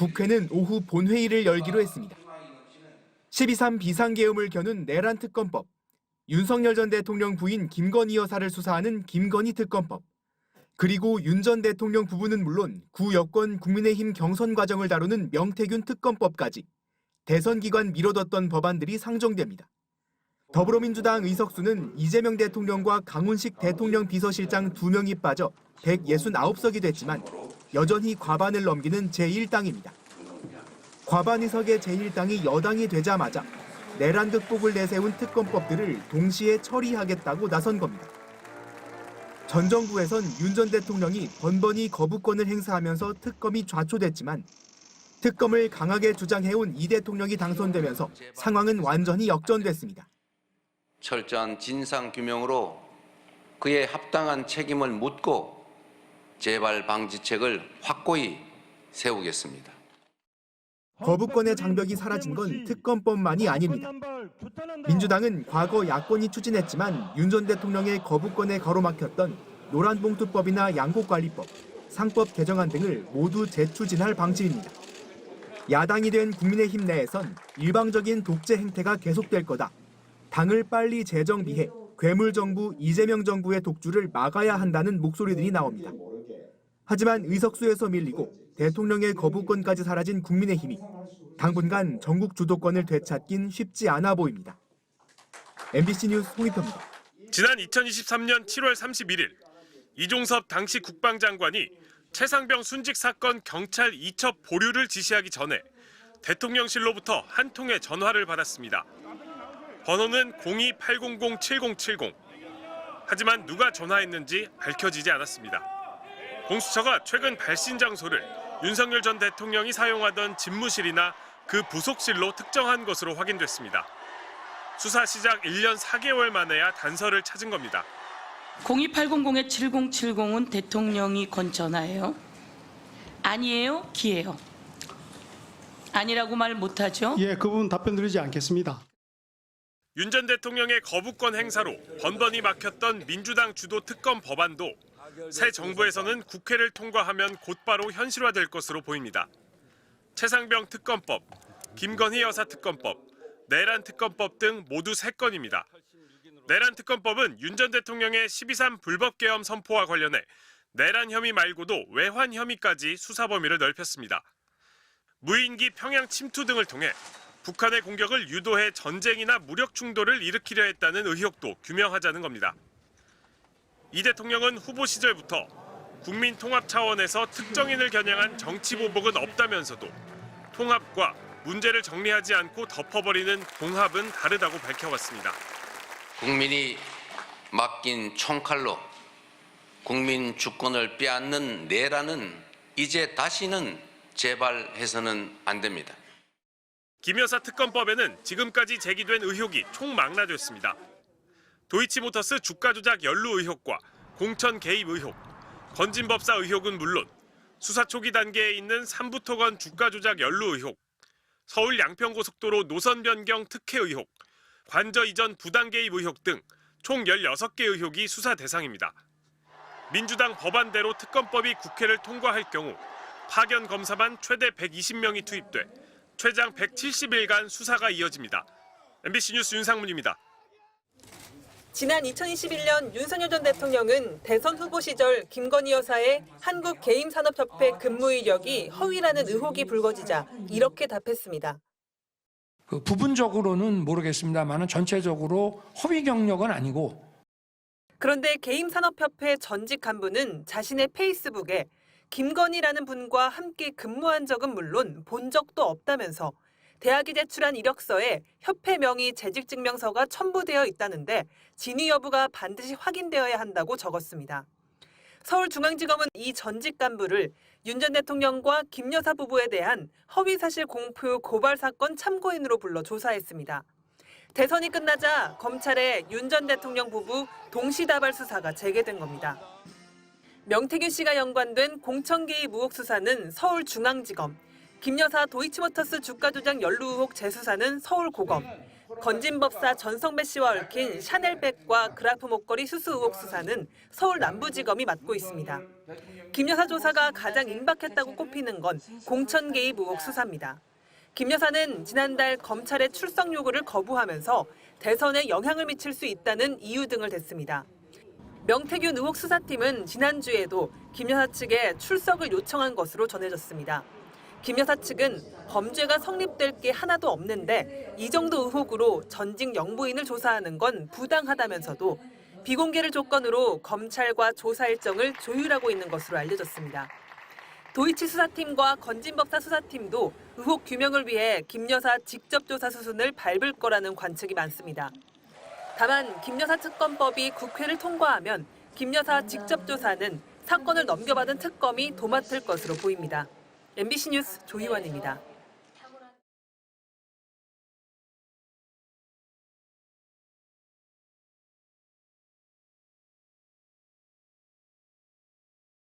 국회는 오후 본회의를 열기로 했습니다. 12.3 비상계엄을 겨눈 내란 특검법, 윤석열 전 대통령 부인 김건희 여사를 수사하는 김건희 특검법, 그리고 윤 전 대통령 부부는 물론 구 여권 국민의힘 경선 과정을 다루는 명태균 특검법까지 대선 기간 미뤄뒀던 법안들이 상정됩니다. 더불어민주당 의석수는 이재명 대통령과 강훈식 대통령 비서실장 2명이 빠져 169석이 됐지만 여전히 과반을 넘기는 제1당입니다. 과반 의석의 제1당이 여당이 되자마자 내란 극복을 내세운 특검법들을 동시에 처리하겠다고 나선 겁니다. 전 정부에선 윤 전 대통령이 번번이 거부권을 행사하면서 특검이 좌초됐지만 특검을 강하게 주장해온 이 대통령이 당선되면서 상황은 완전히 역전됐습니다. 철저한 진상규명으로 그에 합당한 책임을 묻고 재발 방지책을 확고히 세우겠습니다. 거부권의 장벽이 사라진 건 특검법만이 아닙니다. 민주당은 과거 야권이 추진했지만 윤 전 대통령의 거부권에 가로막혔던 노란봉투법이나 양곡관리법, 상법 개정안 등을 모두 재추진할 방침입니다. 야당이 된 국민의힘 내에선 일방적인 독재 행태가 계속될 거다. 당을 빨리 재정비해 괴물정부 이재명 정부의 독주를 막아야 한다는 목소리들이 나옵니다. 하지만 의석수에서 밀리고 대통령의 거부권까지 사라진 국민의힘이 당분간 전국 주도권을 되찾긴 쉽지 않아 보입니다. MBC 뉴스 홍익표입니다. 지난 2023년 7월 31일 이종섭 당시 국방장관이 최상병 순직 사건 경찰 이첩 보류를 지시하기 전에 대통령실로부터 한 통의 전화를 받았습니다. 번호는 02-800-7070. 하지만 누가 전화했는지 밝혀지지 않았습니다. 공수처가 최근 발신 장소를 윤석열 전 대통령이 사용하던 집무실이나 그 부속실로 특정한 것으로 확인됐습니다. 수사 시작 1년 4개월 만에야 단서를 찾은 겁니다. 02-800-7070은 대통령이 건 전화예요? 아니에요? 기예요? 아니라고 말 못하죠? 예, 그 부분 답변 드리지 않겠습니다. 윤 전 대통령의 거부권 행사로 번번이 막혔던 민주당 주도 특검 법안도 새 정부에서는 국회를 통과하면 곧바로 현실화될 것으로 보입니다. 최상병 특검법, 김건희 여사 특검법, 내란 특검법 등 모두 3건입니다. 내란 특검법은 윤 전 대통령의 12.3 불법계엄 선포와 관련해 내란 혐의 말고도 외환 혐의까지 수사 범위를 넓혔습니다. 무인기 평양 침투 등을 통해 북한의 공격을 유도해 전쟁이나 무력 충돌을 일으키려 했다는 의혹도 규명하자는 겁니다. 이 대통령은 후보 시절부터 국민 통합 차원에서 특정인을 겨냥한 정치 보복은 없다면서도 통합과 문제를 정리하지 않고 덮어버리는 봉합은 다르다고 밝혀왔습니다. 국민이 맡긴 총칼로 국민 주권을 빼앗는 내란은 이제 다시는 재발해서는 안 됩니다. 김 여사 특검법에는 지금까지 제기된 의혹이 총망라됐습니다. 도이치모터스 주가 조작 연루 의혹과 공천 개입 의혹, 건진법사 의혹은 물론 수사 초기 단계에 있는 삼부토건 주가 조작 연루 의혹, 서울 양평고속도로 노선 변경 특혜 의혹, 관저 이전 부당 개입 의혹 등 총 16개 의혹이 수사 대상입니다. 민주당 법안대로 특검법이 국회를 통과할 경우 파견 검사만 최대 120명이 투입돼 최장 170일간 수사가 이어집니다. MBC 뉴스 윤상문입니다. 지난 2021년 윤석열 전 대통령은 대선 후보 시절 김건희 여사의 한국게임산업협회 근무 이력이 허위라는 의혹이 불거지자 이렇게 답했습니다. 부분적으로는 모르겠습니다만 전체적으로 허위 경력은 아니고. 그런데 게임산업협회 전직 간부는 자신의 페이스북에 김건희라는 분과 함께 근무한 적은 물론 본 적도 없다면서 대학이 제출한 이력서에 협회 명의 재직증명서가 첨부되어 있다는데 진위 여부가 반드시 확인되어야 한다고 적었습니다. 서울중앙지검은 이 전직 간부를 윤 전 대통령과 김 여사 부부에 대한 허위사실 공표 고발 사건 참고인으로 불러 조사했습니다. 대선이 끝나자 검찰의 윤 전 대통령 부부 동시다발 수사가 재개된 겁니다. 명태균 씨가 연관된 공천 개입 의혹 수사는 서울중앙지검, 김 여사 도이치모터스 주가 조작 연루 의혹 재수사는 서울고검, 건진법사 전성배 씨와 얽힌 샤넬백과 그라프 목걸이 수수 의혹 수사는 서울 남부지검이 맡고 있습니다. 김 여사 조사가 가장 임박했다고 꼽히는 건 공천 개입 의혹 수사입니다. 김 여사는 지난달 검찰의 출석 요구를 거부하면서 대선에 영향을 미칠 수 있다는 이유 등을 댔습니다. 명태균 의혹 수사팀은 지난주에도 김 여사 측에 출석을 요청한 것으로 전해졌습니다. 김 여사 측은 범죄가 성립될 게 하나도 없는데 이 정도 의혹으로 전직 영부인을 조사하는 건 부당하다면서도 비공개를 조건으로 검찰과 조사 일정을 조율하고 있는 것으로 알려졌습니다. 도이치 수사팀과 건진법사 수사팀도 의혹 규명을 위해 김 여사 직접 조사 수순을 밟을 거라는 관측이 많습니다. 다만 김 여사 특검법이 국회를 통과하면 김 여사 직접 조사는 사건을 넘겨받은 특검이 도맡을 것으로 보입니다. MBC 뉴스 조희원입니다.